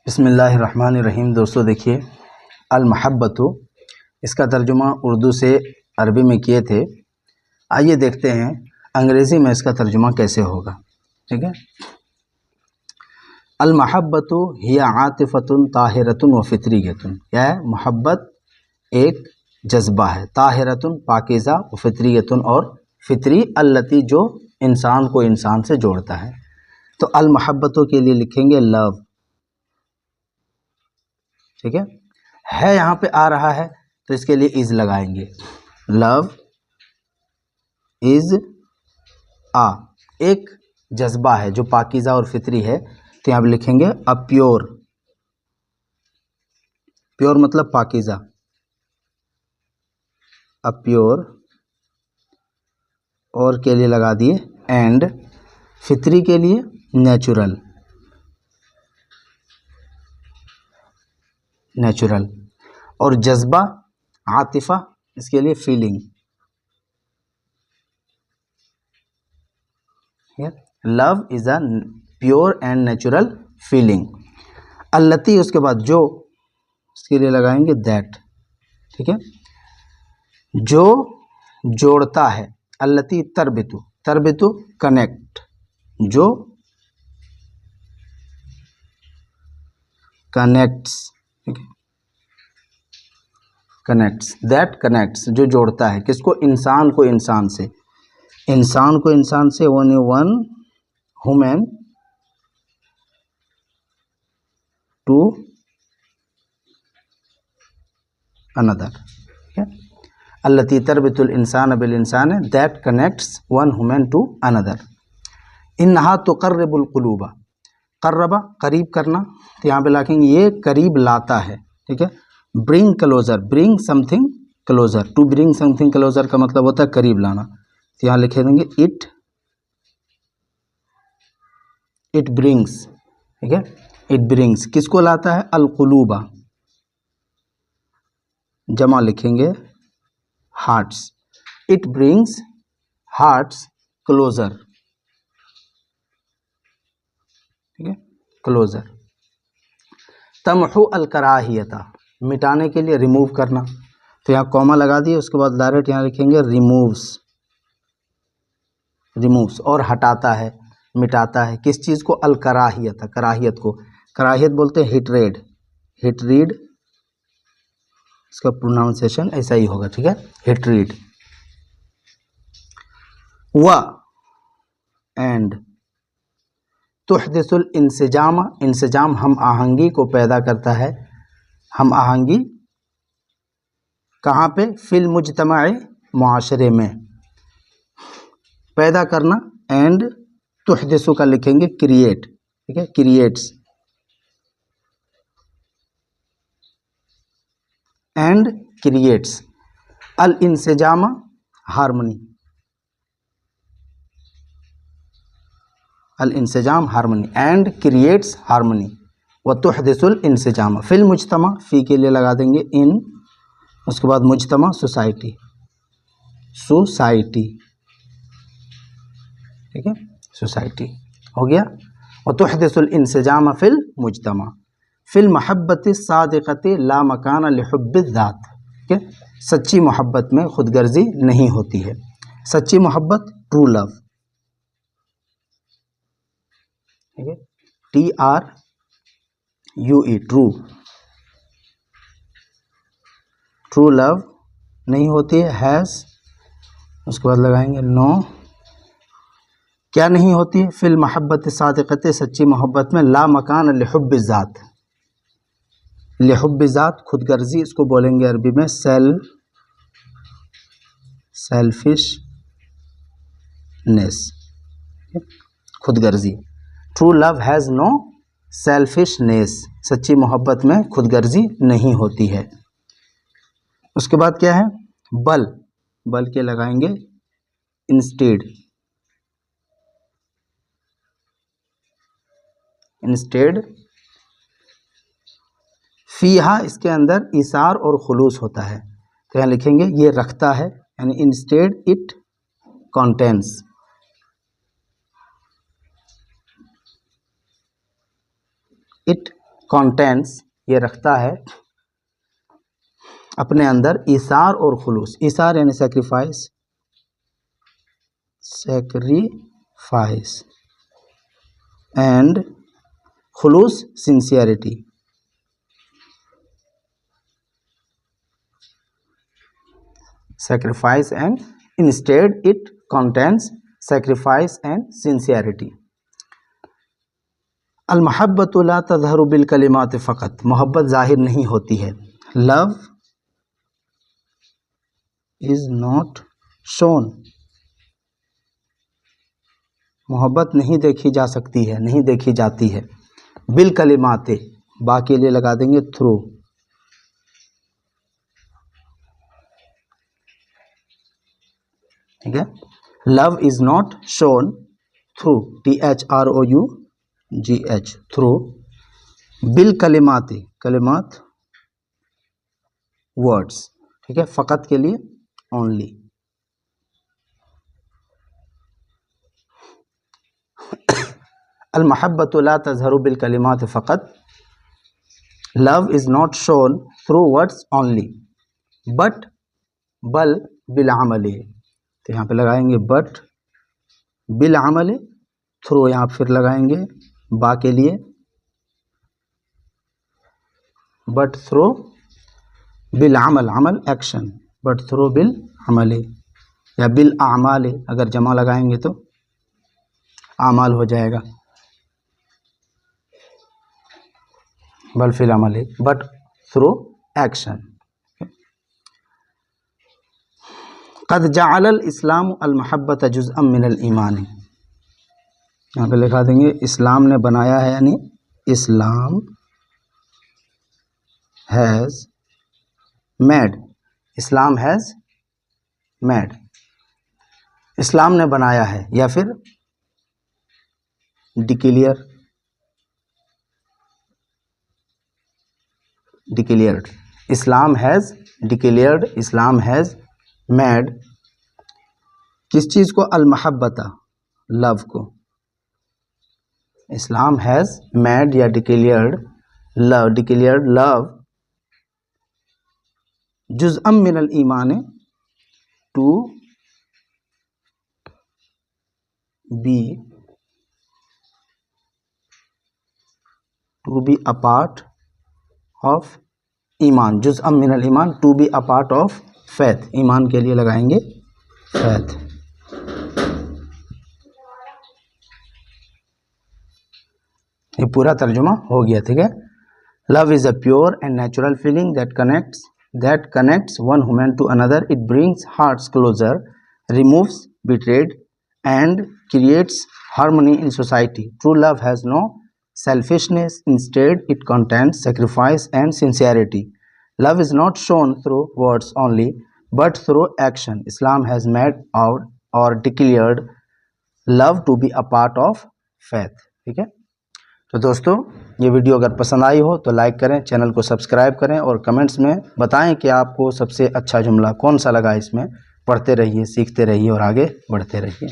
बिस्मिल्लाहिर्रहमानिर्रहीम। दोस्तों देखिए, अल महब्बतु, इसका तर्जुमा उर्दू से अरबी में किए थे। आइए देखते हैं अंग्रेज़ी में इसका तर्जुमा कैसे होगा। ठीक है। अल महब्बतु हिया आतिफ़तुन ताहिरतुन व फित्रियतुन। क्या है? मोहब्बत एक जज्बा है, ताहिरतुन पाकीज़ा, व फित्रियतुन और फित्री, अल्लती जो इंसान को इंसान से जोड़ता है। तो अल महब्बतों के लिए लिखेंगे लव। ठीक है, यहाँ पे आ रहा है तो इसके लिए इज लगाएंगे। लव इज आ, एक जज्बा है जो पाकीज़ा और फित्री है, तो यहाँ पे लिखेंगे अ प्योर। प्योर मतलब पाकीज़ा, अ प्योर, और के लिए लगा दिए एंड, फित्री के लिए नेचुरल, नेचुरल, और जज्बा आतिफा, इसके लिए feeling. Love is a pure and natural feeling. अल्लती उसके बाद जो, इसके लिए लगाएंगे दैट। ठीक है, जो जोड़ता है। अल्लती तरबितु, तरबितु कनेक्ट, जो कनेक्ट्स। ठीक है, कनेक्ट्स, दैट कनेक्ट्स, जो जोड़ता है किसको? इंसान को इंसान से, इंसान को इंसान से, वन ह्यूमन टू अनदर। ठीक है, अल्लती तरबितुल इंसान बिल इंसान, that connects one human to another. इन्हा तुक़र्रिबुल क़ुलूबा, क़र्रबा करीब करना, तो यहाँ पे लिखेंगे ये करीब लाता है। ठीक है, bring closer, bring something closer, to bring something closer का मतलब होता है करीब लाना, तो यहाँ लिखे देंगे इट ब्रिंग्स। ठीक है, इट ब्रिंग्स किसको लाता है? अल क़ुलूबा, जमा लिखेंगे hearts, it brings hearts closer. ठीक है, क्लोजर। तमहु अल कराहियता, मिटाने के लिए, रिमूव करना, तो यहाँ कॉमा लगा दिए, उसके बाद डायरेक्ट यहाँ लिखेंगे रिमूव्स, रिमूव्स, और हटाता है, मिटाता है। किस चीज़ को? अल कराहियता, कराहियत को। कराहियत बोलते हैं हिटरेड, हिटरीड, इसका प्रोनाउंसिएशन ऐसा ही होगा। ठीक है, हिटरीड। व एंड तुहदिसुल इंसजाम, इंसजाम हम आहंगी को पैदा करता है। हम आहंगी कहाँ पे? फिल मुजतमाए, मुआशरे में, पैदा करना। एंड तुहदिसु का लिखेंगे क्रिएट। ठीक है, क्रिएट्स, एंड क्रिएट्स। अल इंसजाम हार्मनी, अल इंसजाम हार्मनी, एंड क्रिएट्स हार्मनी। व तुहदिसुल इंसजाम फिल मुजतमा, फी के लिए लगा देंगे इन, उसके बाद मुजतमा सोसाइटी, सोसाइटी। ठीक है, सोसाइटी हो गया। व तुहदिसुल इंसजाम फिल मुजतमा, फिल महब्बत सादिक़त ला मकान लिहुब्बिज़ ज़ात। ठीक है, सच्ची मोहब्बत में खुदगर्जी नहीं होती है। सच्ची मोहब्बत ट्रू लव। ठीक है, TRUE, ट्रू, ट्रू लव नहीं होती है। हैज़, उसके बाद लगाएंगे नो, क्या नहीं होती है? फिल महब्बत सादिक़त, सच्ची मोहब्बत में, ला मकान लिहुब्बिज़ ज़ात, लिहुब्बिज़ ज़ात खुदगर्जी, इसको बोलेंगे अरबी में सेल्फिशनेस, खुदगर्जी। True love has no selfishness, सच्ची मोहब्बत में खुदगर्जी नहीं होती है। उसके बाद क्या है? बल, बल के लगाएंगे इंस्टेड, इंस्टेड। फीहा, इसके अंदर इसार और खुलूस होता है, तो यहाँ लिखेंगे ये रखता है, यानी instead it contains, it contents, ये रखता है अपने अंदर ईसार और खुलूस। ईसार यानी सेक्रीफाइस, सेक्रीफाइस, एंड खुलूस sincerity. sacrifice and instead it contains sacrifice and sincerity. al-mahabbatu la tadhharu bil kalimat faqat, मोहब्बत जाहिर नहीं होती है। love is not shown, मोहब्बत नहीं देखी जा सकती है, नहीं देखी जाती है। बिल कलिमाते, बा के लिए लगा देंगे थ्रू, ठीक है। Love is not shown through, THROUGH, through, बिल कलिमाते, कलिमात वर्ड्स, ठीक है, फ़कत के लिए ओनली। अल महब्बतु ला तज़हरु बिल कलिमात फ़कत, love is not shown through words only, but बल बिल अमल, तो यहाँ पे लगाएंगे बट बिल अमल, थ्रू यहाँ फिर लगाएंगे बा के लिए, बट थ्रू बिल अमल, अमल एक्शन, बट थ्रू बिल अमल, या बिल आमाल, अगर जमा लगाएंगे तो आमाल हो जाएगा, बल फिल अमल, बट थ्रू एक्शन। क़द जअल इस्लाम अल महब्बत जुज़अम मिनल ईमान, यहाँ पे लिखा देंगे इस्लाम ने बनाया है, यानी Islam has made, Islam has made, इस्लाम ने बनाया है, या फिर declare, declared, Islam has declared, Islam has made, किस चीज़ को? अल महब्बता, लव को। इस्लाम हैज़ मेड या डिक्लेयर्ड लव, डिक्लेयर्ड लव जुज़अम मिनल ईमान, to be a part of ईमान, जुज़अम मिनल ईमान, to be a part of faith, ईमान के लिए लगाएंगे फैथ। ये पूरा तर्जुमा हो गया, ठीक है। Love is a pure and natural feeling that connects one human to another, it brings hearts closer, removes hatred and creates harmony in society. True love has no selfishness, instead it contains sacrifice and sincerity. Love is not shown through words only, but through action. Islam has made out or declared love to be a part of faith. ठीक है, तो दोस्तों ये video अगर पसंद आई हो तो like करें, चैनल को सब्सक्राइब करें और कमेंट्स में बताएं कि आपको सबसे अच्छा जुमला कौन सा लगा। इसमें पढ़ते रहिए, सीखते रहिए और आगे बढ़ते रहिए।